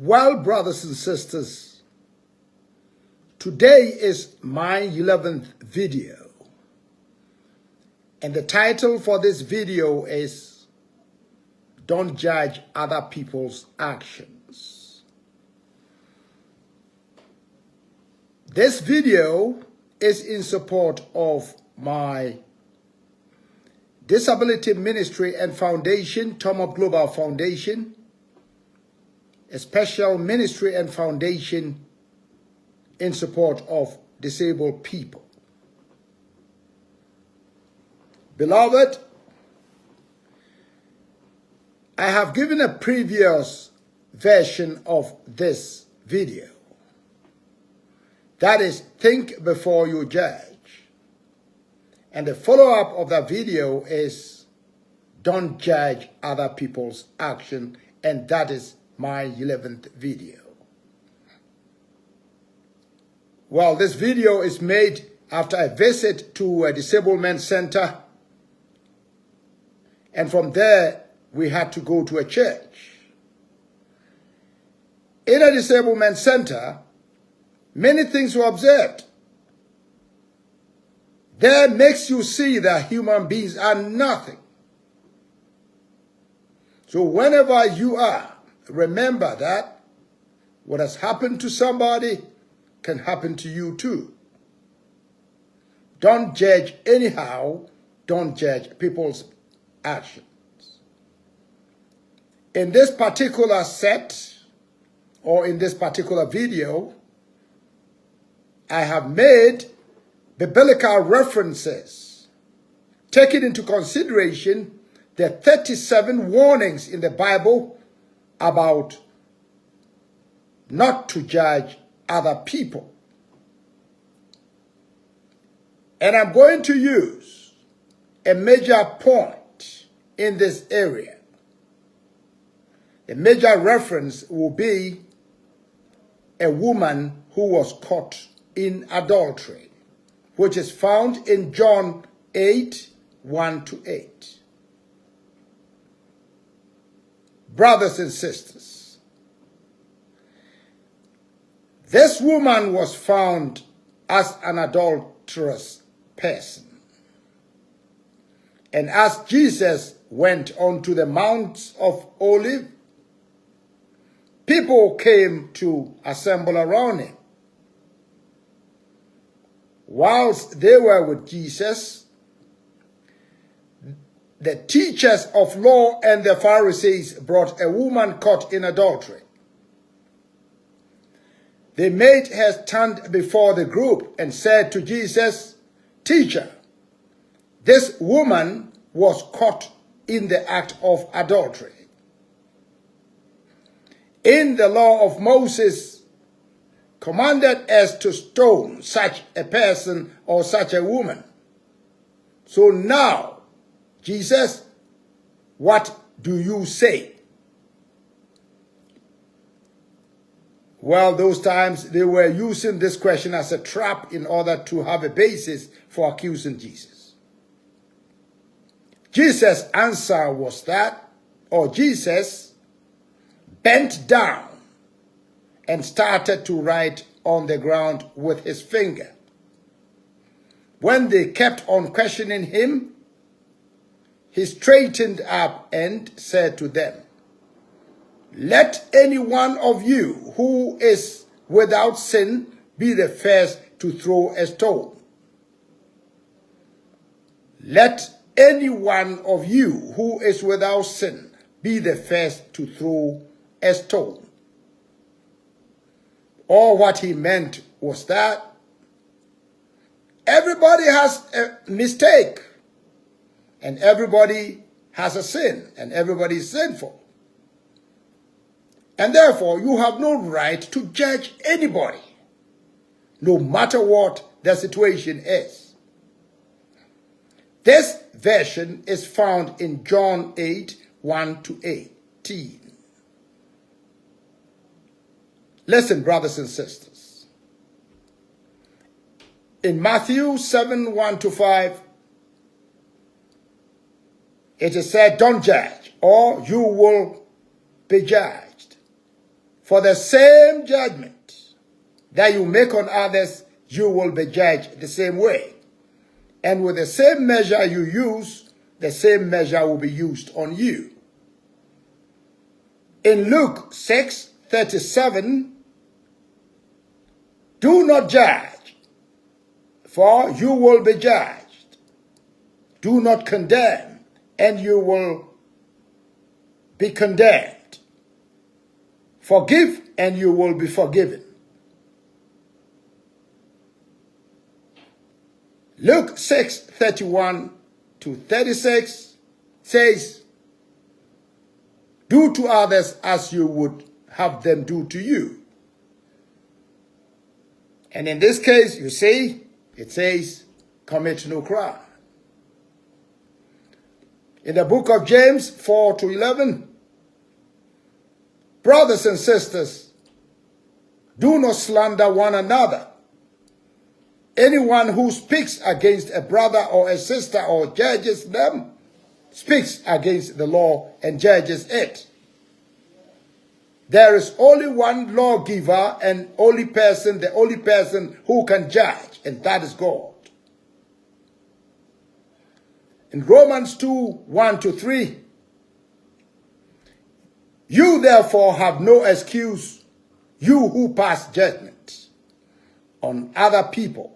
Well, brothers and sisters, today is my 11th video, and the title for this video is Don't Judge Other People's Actions. This video is in support of my Disability Ministry and Foundation, Tom Up Global Foundation, a special ministry and foundation in support of disabled people. Beloved, I have given a previous version of this video. That is, think before you judge. And the follow-up of that video is don't judge other people's action, and that is my 11th video. Well, this video is made after a visit to a disablement center, and from there we had to go to a church. In a disablement center, many things were observed. That makes you see that human beings are nothing. So whenever you are, remember that what has happened to somebody can happen to you too. Don't judge anyhow. Don't judge people's actions. In this particular set, or in this particular video, I have made biblical references, taking into consideration the 37 warnings in the Bible about not to judge other people. And I'm going to use a major point in this area. The major reference will be a woman who was caught in adultery, which is found in John 8, 1-8. Brothers and sisters, this woman was found as an adulterous person. And as Jesus went on to the Mount of Olives, people came to assemble around him. Whilst they were with Jesus, the teachers of law and the Pharisees brought a woman caught in adultery. They made her stand before the group and said to Jesus, "Teacher, this woman was caught in the act of adultery. In the law of Moses, commanded us to stone such a person or such a woman. So now, Jesus, what do you say?" Well, those times they were using this question as a trap in order to have a basis for accusing Jesus. Jesus' answer was that, or Jesus bent down and started to write on the ground with his finger. When they kept on questioning him, he straightened up and said to them, "Let any one of you who is without sin be the first to throw a stone." Let any one of you who is without sin be the first to throw a stone. Or what he meant was that everybody has a mistake, and everybody has a sin, and everybody is sinful. And therefore, you have no right to judge anybody, no matter what the situation is. This version is found in John 8, 1-18. Listen, brothers and sisters. In Matthew 7, 1-5, it is said, "Don't judge, or you will be judged. For the same judgment that you make on others, you will be judged the same way. And with the same measure you use, the same measure will be used on you. In Luke 6:37, do not judge, for you will be judged. Do not condemn, and you will be condemned. Forgive, and you will be forgiven. Luke 6:31-36 says, do to others as you would have them do to you. And in this case, you see, it says, commit no crime. In the book of James 4-11, brothers and sisters, do not slander one another. Anyone who speaks against a brother or a sister or judges them speaks against the law and judges it. There is only one lawgiver and the only person who can judge, and that is God. In Romans 2:1-3, you therefore have no excuse, you who pass judgment on other people.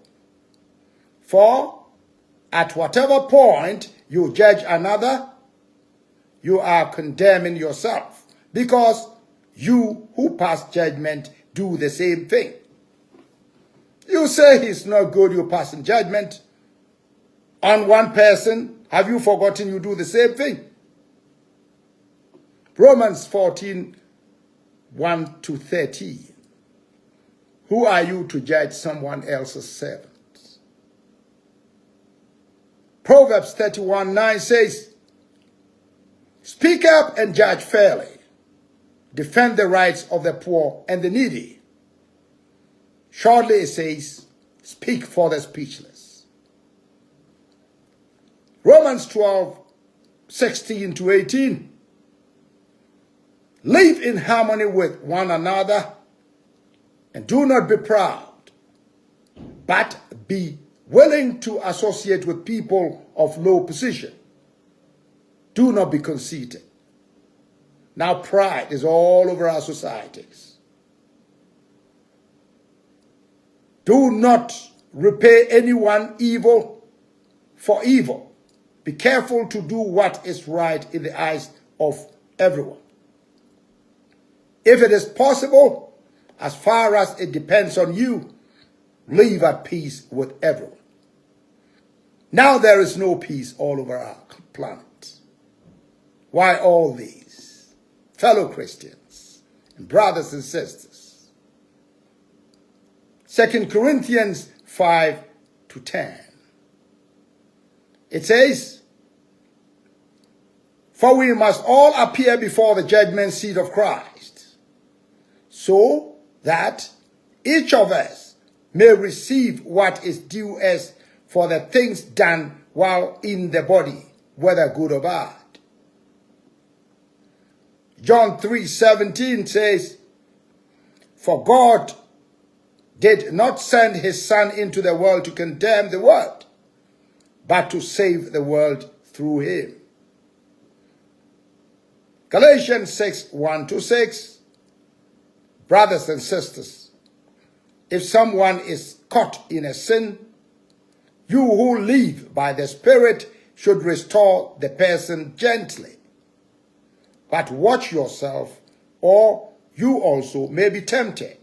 For at whatever point you judge another, you are condemning yourself, because you who pass judgment do the same thing. You say he's not good, you're passing judgment on one person. Have you forgotten you do the same thing? Romans 14:1-13. Who are you to judge someone else's servant? Proverbs 31:9 says, speak up and judge fairly. Defend the rights of the poor and the needy. Shortly it says, speak for the speechless. Romans 12:16-18. Live in harmony with one another and do not be proud, but be willing to associate with people of low position. Do not be conceited. Now pride is all over our societies. Do not repay anyone evil for evil. Be careful to do what is right in the eyes of everyone. If it is possible, as far as it depends on you, live at peace with everyone. Now there is no peace all over our planet. Why all these? Fellow Christians and brothers and sisters. 2 Corinthians 5-10. It says, for we must all appear before the judgment seat of Christ, so that each of us may receive what is due us for the things done while in the body, whether good or bad. John 3:17 says, for God did not send his Son into the world to condemn the world, but to save the world through him. Galatians 6:1-6. Brothers and sisters, if someone is caught in a sin, you who live by the Spirit should restore the person gently. But watch yourself, or you also may be tempted.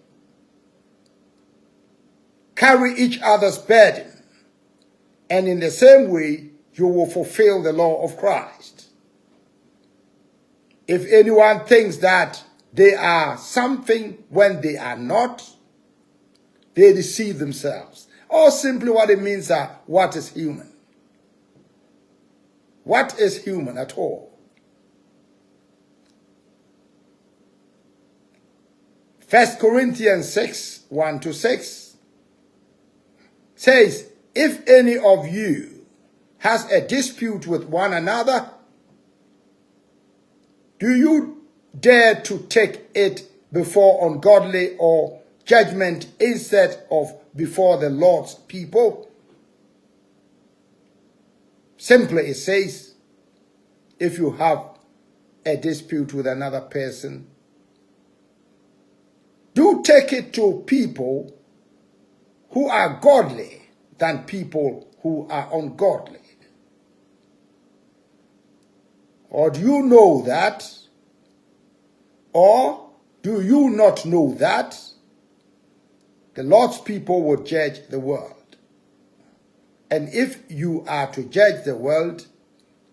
Carry each other's burden, and in the same way you will fulfill the law of Christ. If anyone thinks that they are something when they are not, they deceive themselves. Or simply what it means are, what is human? What is human at all? 1 Corinthians 6:1-6 says, if any of you has a dispute with one another, do you dare to take it before ungodly, or judgment instead of before the Lord's people? Simply it says, if you have a dispute with another person, do take it to people who are godly than people who are ungodly. Or do you know that? Or do you not know that the Lord's people will judge the world? And if you are to judge the world,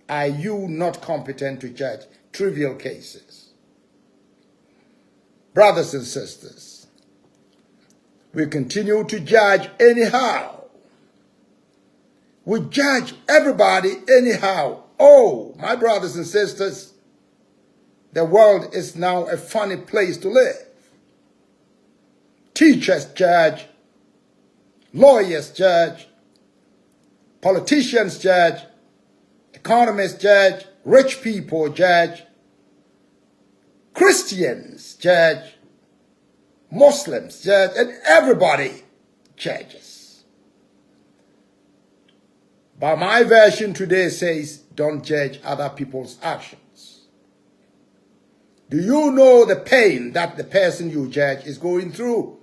are you not competent to judge trivial cases? Brothers and sisters, we continue to judge anyhow. We judge everybody anyhow. Oh, my brothers and sisters, the world is now a funny place to live. Teachers judge, lawyers judge, politicians judge, economists judge, rich people judge, Christians judge, Muslims judge, and everybody judges. But my version today says, don't judge other people's actions. Do you know the pain that the person you judge is going through?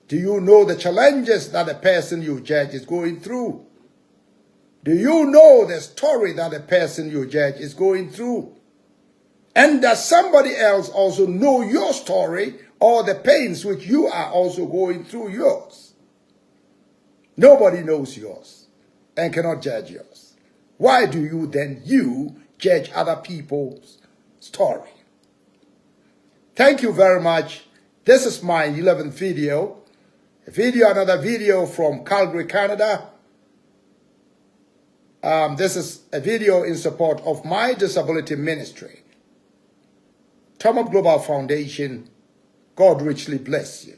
Do you know the challenges that the person you judge is going through? Do you know the story that the person you judge is going through? And does somebody else also know your story or the pains which you are also going through yours? Nobody knows yours and cannot judge yours. Why do you then judge other people's story? Thank you very much. This is my 11th video. Another video from Calgary, Canada. This is a video in support of my disability ministry. Tom of Global Foundation, God richly bless you.